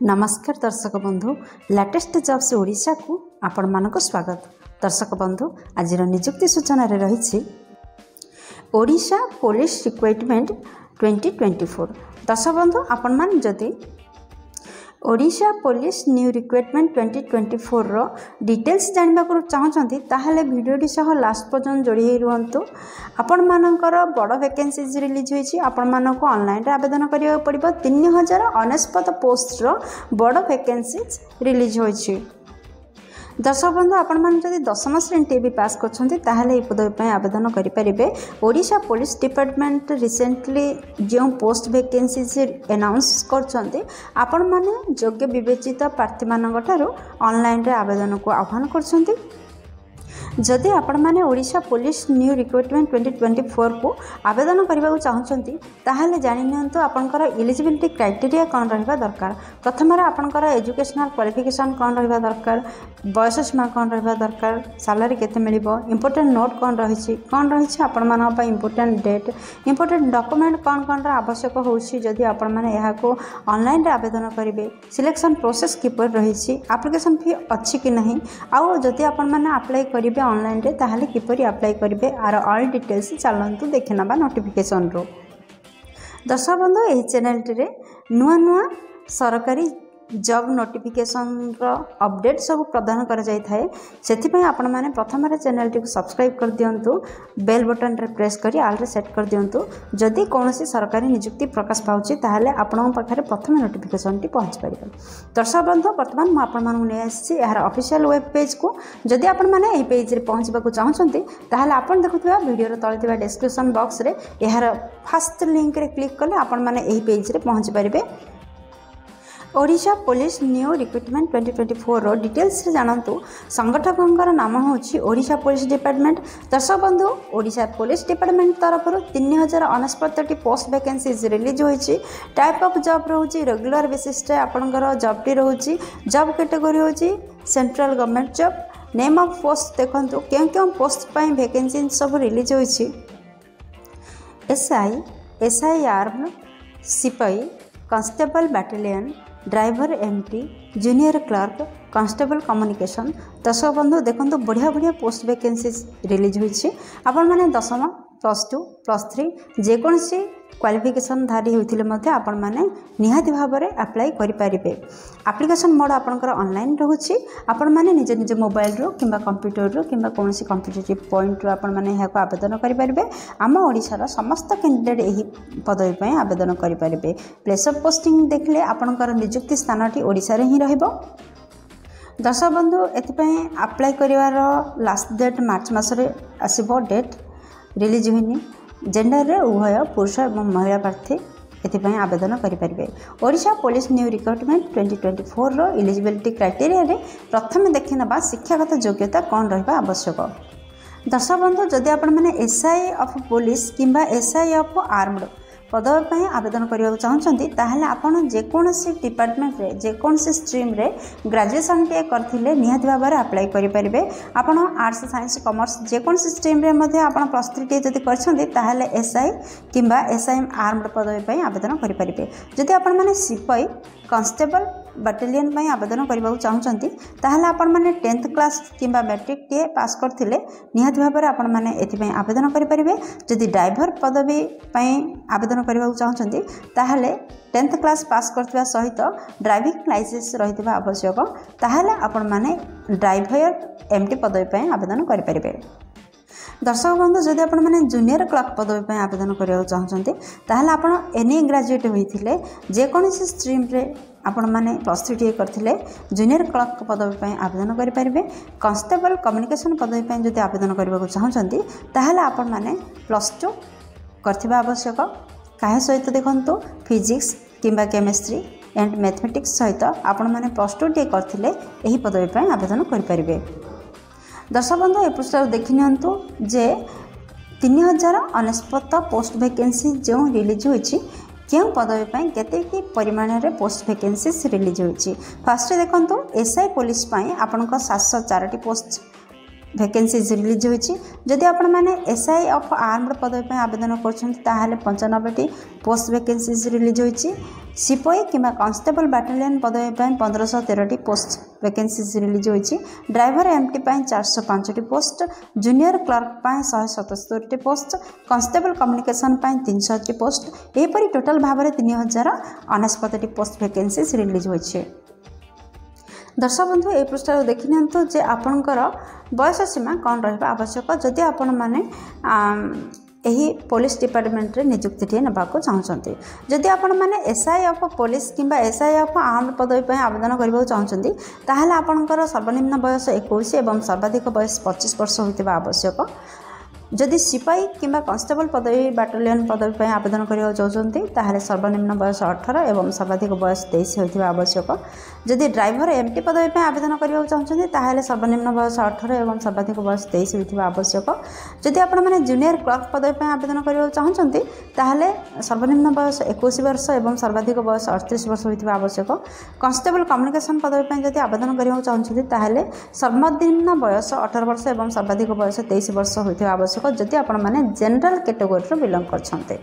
नमस्कार दर्शक बंधु लेटेस्ट जॉब्स ओडिशा को आपण मानक स्वागत। दर्शक बंधु आज नियुक्ति सूचना रे रही ओडिशा पुलिस रिक्रुटमेंट 2024। दर्शक बंधु आपण मान जदि ओडिशा पुलिस न्यू रिक्रुटमेंट 2024 रो डिटेल्स जानबा को चाहछंती ताहले वीडियोटी सह लास्ट पर्यंत जोड़ी हे रुहंतु। आपण मानकर बड़ वैकेंसीज रिलीज होईची। आपण मानको ऑनलाइन रे आवेदन करिया पड़िबो। 3049 पोस्ट रो बड़ वैकेंसीज रिलीज होईची। दर्शक बंधु आपण मान जदि 10th श्रेणी टीवी पास करछंती ताहले ए पदवी पय आवेदन करि परिबे। ओडिशा पुलिस डिपार्टमेंट रिसेंटली जो पोस्ट वैकेंसीज अनाउंस करछंती आपण माने योग्य विवेचित प्रार्थी मानक ठारू ऑनलाइन रे आवेदन को आह्वान करछंती। जदि आपण माने ओडिशा पुलिस न्यू रिक्रुटमेंट 2024 को आवेदन करबा चाहछंती ताहले जानि नियंतु आपनकर एलिजिबिलिटी क्राइटेरिया कोन रहबा दरकार। प्रथम रे आपनकर एजुकेशनल क्वालिफिकेशन कोन रहबा दरकार, बयस सीमा कोन रहबा दरकार, सैलरी केते मिलिबो, इंपोर्टेंट नोट कोन रहिछि आपण मानक पय इंपोर्टेंट डेट, इंपोर्टेंट डॉक्यूमेंट कोन आवश्यक होउछि। जदि आपण माने एहा को ऑनलाइन रे आवेदन करिवे, सिलेक्शन प्रोसेस किपर रहिछि, एप्लीकेशन फी अछि कि नहीं, आउ जदि आपण माने अप्लाई करिवे ऑनलाइन रे ताहले किपरि अप्लाई करिवे आर ऑल डिटेल्स चलंतु देखिनबा नोटिफिकेशन रो। दर्शक बंधु एही चैनल रे नुआ नुआ सरकारी जॉब नोटिफिकेशन रो अपडेट सब प्रदान कर जाय थाए। सेथि पय आपण माने प्रथम रे चैनल टी को सब्सक्राइब कर दियंतु, बेल बटन रे प्रेस करी ऑल रे सेट कर दियंतु। जदि कोनोसी सरकारी नियुक्ति प्रकाश पाउची ताहले आपण पाखरे प्रथम नोटिफिकेशन टी पहुंच परिबो। दर्शक बंधु वर्तमान म आपण मानु नै आसी यार ऑफिशियल वेब पेज को। जदि आपण माने एही पेज रे पहुंचबा को चाहछंती ताहले आपण देखुथिबा वीडियो रे तळे थिबा डिस्क्रिप्शन बॉक्स रे यार फर्स्ट लिंक रे क्लिक करले आपण माने एही पेज रे पहुंच परिबे। ओडिशा पुलिस न्यू रिक्रुटमेंट 2024 रो डिटेल्स रे जानंतु। संगठकंकर नाम होछि ओडिशा पुलिस डिपार्टमेंट। दर्शक बंधु ओडिशा पुलिस डिपार्टमेंट तरफ 3049 पोस्ट वैकेंसीज रिलीज होइछि। टाइप ऑफ जॉब रहउछि रेगुलर बेसिस रे आपनकर जॉब टी रहउछि। जॉब कैटेगरी होछि central government job. Name of post देखंतु कें पोस्ट पय वैकेंसी सब रिलीज होइछि। एसआई आर्म, सिपाही, constable battalion, driver MT, junior clerk, constable communication. दर्शक बंधु देखो बढ़िया बढ़िया पोस्ट वैकेंसीज रिलीज होइछि। आपण माने 10th, +2, +3 जेकोसी क्वालिफिकेशन धारी होइथिले मध्ये आपण माने निहाती भाव में अप्लाई करि परिबे। एप्लीकेशन मोड आपनकर ऑनलाइन रहउछि। आपण माने निज निज मोबाइल रो किंबा कंप्यूटर रो किंबा कोनोसी कॉम्पिटिटिव पॉइंट रो आपण माने एहा को आवेदन करि परिबे। आम ओडिसा रो समस्त कैंडिडेट एही पदवी पय आवेदन करि परिबे। प्लेस ऑफ पोस्टिंग देखले आपनकर नियुक्ति स्थानटी ओडिसा रे ही रहइबो। दर्शक बंधु एथिपय अप्लाई करिवार लास्ट डेट मार्च मासरे आसीबो। डेट रिलीज होइनी। जेंडर रे उभय पुरुष एवं महिला प्रार्थी एथिपय आवेदन करि परिबे। ओडिशा पुलिस न्यू रिक्रुटमेंट 2024 रो एलिजिबिलिटी क्राइटेरिया रे प्रथम देखिनबा शिक्षागत योग्यता कोन रहबा आवश्यक। दर्शक बंधु जदि आपण माने एसआई ऑफ पुलिस किंबा एसआई ऑफ आर्म्ड पदवी पय आवेदन करिया चाहछंती ताहले आपण जेकोनसी डिपार्टमेंट रे जेकोनसी स्ट्रीम रे ग्रेजुएशन टे करथिले निहाती भाव में अप्लाई करि परिबे। आपण आर्ट्स, साइंस, कॉमर्स जेकोनसी स्ट्रीम रे मध्ये आपण +3 टे जदि करछंती ताहले एसआई किंबा एसआई आर्म्ड पदवी पय आवेदन करि परिबे। जदि आपण माने सिपाही, कांस्टेबल बैटालियन पय आवेदन करबा चाहछंती ताहले आपण माने 10th क्लास किंबा मैट्रिक टे पास करथिले निहाती भाव में आपण माने एथि पय आवेदन करि परिबे। जदि ड्राइवर पदवी पय आवेदन करबा चाहछंती ताहले 10th क्लास पास करथिबा सहित ड्राइविंग लाइसेंस रहितबा आवश्यक। ताहले आपण माने ड्राइवर एमटी पदवी पय आवेदन करि परिबे। दर्शक बंधु जदि आपण माने जूनियर क्लर्क पदवी पय आवेदन करिया चाहछंती ताहले आपण एनी ग्रेजुएट होइथिले जेकोनसी स्ट्रीम रे आपण माने +3 टे करथिले जूनियर क्लर्क पदवी पय आवेदन करि परिबे। कांस्टेबल कम्युनिकेशन पदवी पय जदि आवेदन करबा चाहछंती ताहले आपण माने +2 करथिबा आवश्यक। काहे सहित देखंतु फिजिक्स किंबा केमिस्ट्री एंड मैथमेटिक्स सहित आपण माने +2 टे करथिले एही पदवी पय आवेदन करि परिबे। दर्शक बंधु ए पृष्ठ देखि नियंतु जे 3049 पोस्ट वैकेंसी जो रिलीज होइछि क्यों पदवी पय केते की परिमाण रे पोस्ट वैकेंसीज रिलीज होइछि। फर्स्ट देखंतु एसआई पुलिस पय आपनका 704 टी पोस्ट वैकेंसीज रिलीज होइछि। जदि आपण माने एसआई ऑफ आर्म्ड पदवी पय आवेदन करछन ताहाले 95 टी पोस्ट वैकेंसीज रिलीज होइछि। सिपाही किंबा कांस्टेबल बाटालियन पदवी 1513 पोस्ट वैकेंसीज रिलीज होती। Driver MT 405 post, junior clerk 177 post, constable communication 300 post, एपरी total भाव में 3069 पोस्ट वैकेंसीज रिलीज होती। दर्शक बंधु ए पृष्ठ देखि नियंतु जे आपणकर बयस सीमा कौन रहा आवश्यक जदि आपण माने एही पुलिस डिपार्टमेंट रे नियुक्ति नाक चाहते। जदि आपण माने एसआई ऑफ पुलिस किंबा एसआई ऑफ आर्म पदवी पर आवेदन करने चाहते ताहले आपणकर सर्वनिम्न बयस 21 एवं सर्वाधिक बयस 25 वर्ष होइतिबा आवश्यक। जदि सिपाही किंबा कांस्टेबल पदवी बाटालियन पदवी पर आवेदन करने चाहते ताहले सर्वनिम्न बयस 18 एवं सर्वाधिक बयस 23 होइतिबा आवश्यक। जदि ड्राइवर एमटी पदवी पर आवेदन करने चाहते ताहले सर्वनिम्न बयस 18 एवं सर्वाधिक बयस 23 होइतिबा आवश्यक। जदि आपण माने जूनियर क्लर्क पदवी पर आवेदन करने चाहते ताहले सर्वनिम्न बयस 21 वर्ष एवं सर्वाधिक बयस 38 वर्ष होइतिबा आवश्यक। कांस्टेबल कम्युनिकेशन पदवी पर जदि आवेदन करने चाहते ताहले सर्वनिम्न बयस 18 वर्ष एवं सर्वाधिक बयस 23 वर्ष होइतिबा आवश्यक जदि आपण माने जनरल कैटेगरी बिलोंग करछन्ते।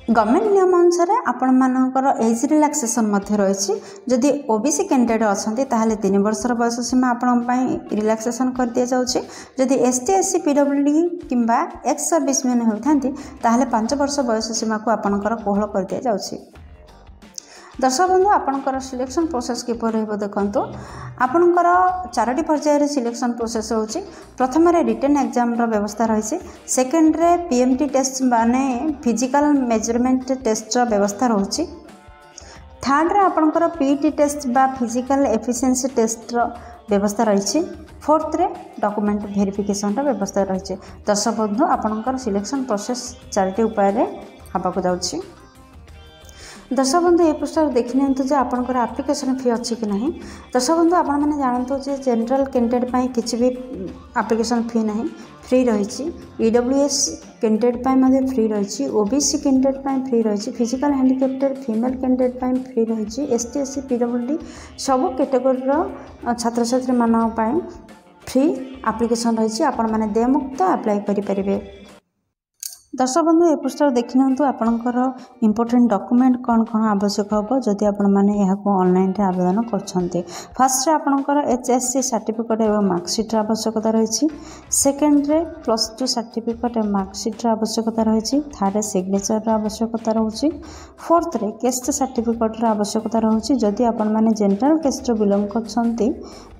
गवर्नमेंट नियम अनुसार आपण मानकर एज रिलैक्सेशन मध्य रही। जदि ओबीसी कैंडिडेट अच्छा ताहले 3 वर्षर बयस सीमा आपण रिलैक्सेशन कर दिया जाउछि। जदि एसटी एससी पीडब्ल्यूडी किंबा एक्स सर्विस मैन होइथांती ताहले 5 वर्ष बयस सीमा को आपणकर कोहल कर दिया जाउछि। दर्शक बंधु आपणकर सिलेक्शन प्रोसेस किपर रहिबो देखंतु। आपणकर 4टी पर्यायर सिलेक्शन प्रोसेस होछि। प्रथम रे रिटन एग्जाम रो व्यवस्था रही। सेकेंड रे पीएमटी टेस्ट माने फिजिकल मेजरमेंट टेस्ट रो व्यवस्था रही। थर्ड रे आपणकर पीटी टेस्ट बा फिजिकल एफिशिएंसी टेस्ट रो व्यवस्था रही। फोर्थ रे डॉक्यूमेंट वेरिफिकेशन रो व्यवस्था रही। दर्शक बंधु आपणकर सिलेक्शन प्रोसेस 4टी उपाय रे हबाको जाउछि। दर्शक बंधु ए पृष्ठ देखि नियंतु जे आपनकर एप्लिकेशन फी अच्छी कि नहीं। दर्शक बंधु आपण मैंने जानतु जे जनरल कैंडिडेट पाई किछि भी एप्लिकेशन फी नहीं, फ्री रही। ईडब्ल्यूएस कैंडिडेट पाई मध्ये फ्री रही। ओबीसी कैंडिडेट पाई फ्री रही। फिजिकल हैंडिकैप्टेड फीमेल कैंडिडेट पाई फ्री रही। एसटी एससी पीडब्ल्यूडी सब कैटेगरी छात्र छात्री मान पाई फ्री एप्लिकेशन रही। आपण माने देयमुक्त अप्लाई करि परिबे। दर्शक बंधु ए पृष्ठ देखि नियंतु आपणकर इंपोर्टेंट डॉक्यूमेंट कौन कौन आवश्यक हम जदि आपण मैंने यहाँ ऑनलाइन रे आवेदन करछन्ते। फर्स्ट रे आपणकर एचएससी सर्टिफिकेट एवं मार्कशीट आवश्यकता रही। सेकेंड रे +2 सर्टिफिकेट एवं मार्कशीट आवश्यकता रही। थर्ड रे सिग्नेचर आवश्यकता रही। फोर्थ रे केस्ट सर्टिफिकेट आवश्यकता रही। जदि आपण मैंने जनरल केस्ट बिलोंग करछन्ते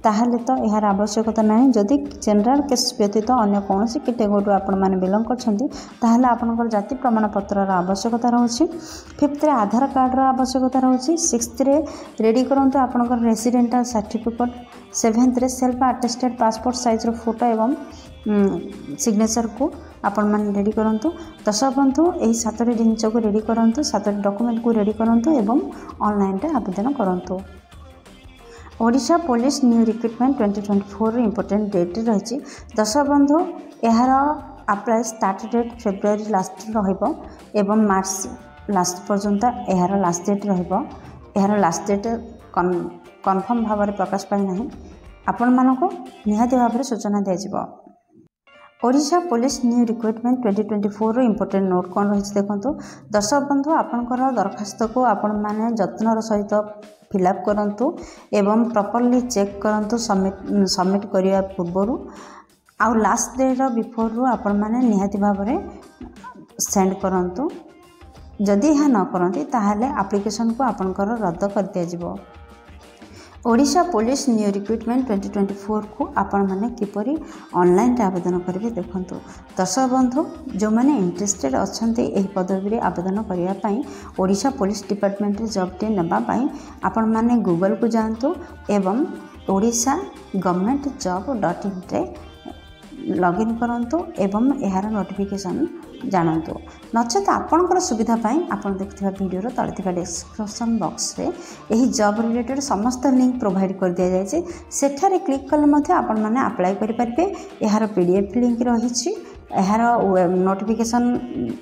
ताहले तो यार आवश्यकता नहीं। जदि जनरल केस्ट व्यतीत अन्य कौन कैटेगरी आपण मैंने बिलोंग करछन्ते ताहले आपनकर जाति प्रमाण पत्र आवश्यकता रही। फिफ्थ रे आधार कार्ड आवश्यकता रही। सिक्स्थ रे रेडी करंतु आपनकर रेसिडेंटल सर्टिफिकेट। सेवेंथ रे सेल्फ अटेस्टेड पासपोर्ट साइज रो फोटो एवं सिग्नेचर को आपण मैंने रेडी करंतु। दर्शक बंधु यही 7टी जिनिस को रेडी करंतु, 7टी डॉक्यूमेंट को रेडी करंतु एवं ऑनलाइन रे आवेदन करंतु। Odisha police new recruitment 2024 important date रही। दर्शक बंधु यार apply start date February last रहिबो एवं मार्च लास्ट पर्यंत यार लास्ट डेट रहिबो। यार लास्ट डेट कन्फर्म भाव में प्रकाश पाई नहीं। आपण मानको निहाती भाव में सूचना दिया। Odisha police new recruitment 2024 important note कौन रही देखो। दर्शक बंधु आपणकर दरखास्त को आपण मैंने जत्नर सहित फिलअप करंतु एवं प्रॉपर्ली चेक करंतु सबमिट करिया पूर्व आउ लास्ट डे बिफोर आपण मैंने निहाती भाव में सेंड करंतु। जदि यह न करती ताहले एप्लिकेशन को आपणकर रद्द कर दिया जिवो। ओडिशा पुलिस न्यू रिक्रुटमेंट 2024 को आपण मैंने किपरि ऑनलाइन आवेदन करेंगे देखंतु। दर्शक बंधु जो मैंने इंटरेस्टेड अच्छे यही पदवी आवेदन करने ओडिशा पुलिस डिपार्टमेंट रे जॉब टे नापी आपण मैंने गूगल को जातु एवं ओडिशा गवर्नमेंट जॉब .in रे लॉगिन करंतु एवं यार नोटिफिकेशन जानतु। नचेत आपणकर सुविधा आपण देखिथिबा वीडियो तले थिबा डिस्क्रिप्शन बॉक्स रे एही जॉब रिलेटेड समस्त लिंक प्रोवाइड कर दिया जायछि। सेठारे क्लिक कले मध्ये आपण माने अप्लाई करि परिबे। यार पीडीएफ लिंक रहिछि, यार नोटिफिकेशन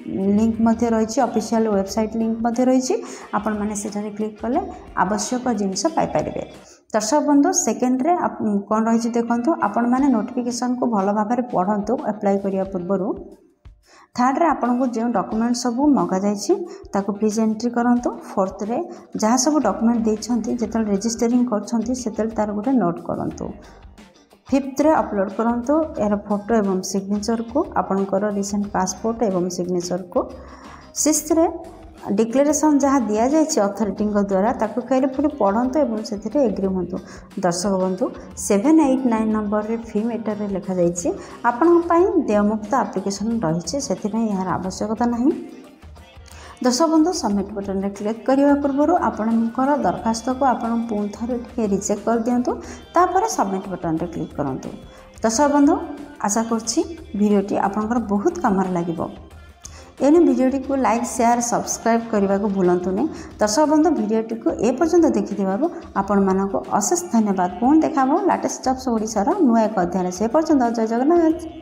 लिंक मध्ये रहिछि, ऑफिशियल वेबसाइट लिंक मध्ये रहिछि। आपण माने सेठारे क्लिक कले आवश्यक जिनिस पाई परिबे। दर्शक बंधु सेकेंड रे कौन रही देखो। आपण मैंने नोटिफिकेशन को भल भाव में पढ़ंतु अप्लाई करिया पूर्व। थर्ड रे आपको जो डॉक्यूमेंट सब मगा जाकु प्लीज एंट्री करंतु। फोर्थ रे जहाँ सब डॉक्यूमेंट देछंती जेतल रजिस्टरिंग करछंती सेतल तार गोटे नोट करंतु। फिफ्थ रे अपलोड करंतु यार फोटो एवं सिग्नेचर को आपनकर रिसेंट पासपोर्ट एवं सिग्नेचर को। सिक्स्थ रे डिक्लेरेशन जहाँ दि जाए अथॉरिटी द्वारा ताकू केयरफुली पढ़ंतु एवं से एग्री हूँ। दर्शक बंधु 7, 8, 9 नंबर रे फी मेटर लिखा जाइए आपण देयमुक्त आप्लिकेसन रही से यार आवश्यकता नहीं। दर्शक बंधु सबमिट बटन रे क्लिक करने पूर्व आपणकर दरखास्त को आपण पुणी थे रिचेक कर दिंतु तापर सबमिट बटन रे क्लिक करूँ। दर्शक बंधु आशा करीडियोटी आपंकर बहुत कम लगे। एने भिडियोटी को लाइक शेयर सब्सक्राइब करने को भूलु नहीं। दर्शक बंधु भिडियोटी को ए पर्यंत देखि आपण मानक अशेष धन्यवाद। पुणी देखा लेटेस्ट जॉब्स ओडिशार नुआ एक अध्याय से पर्यंत जय जगन्नाथ।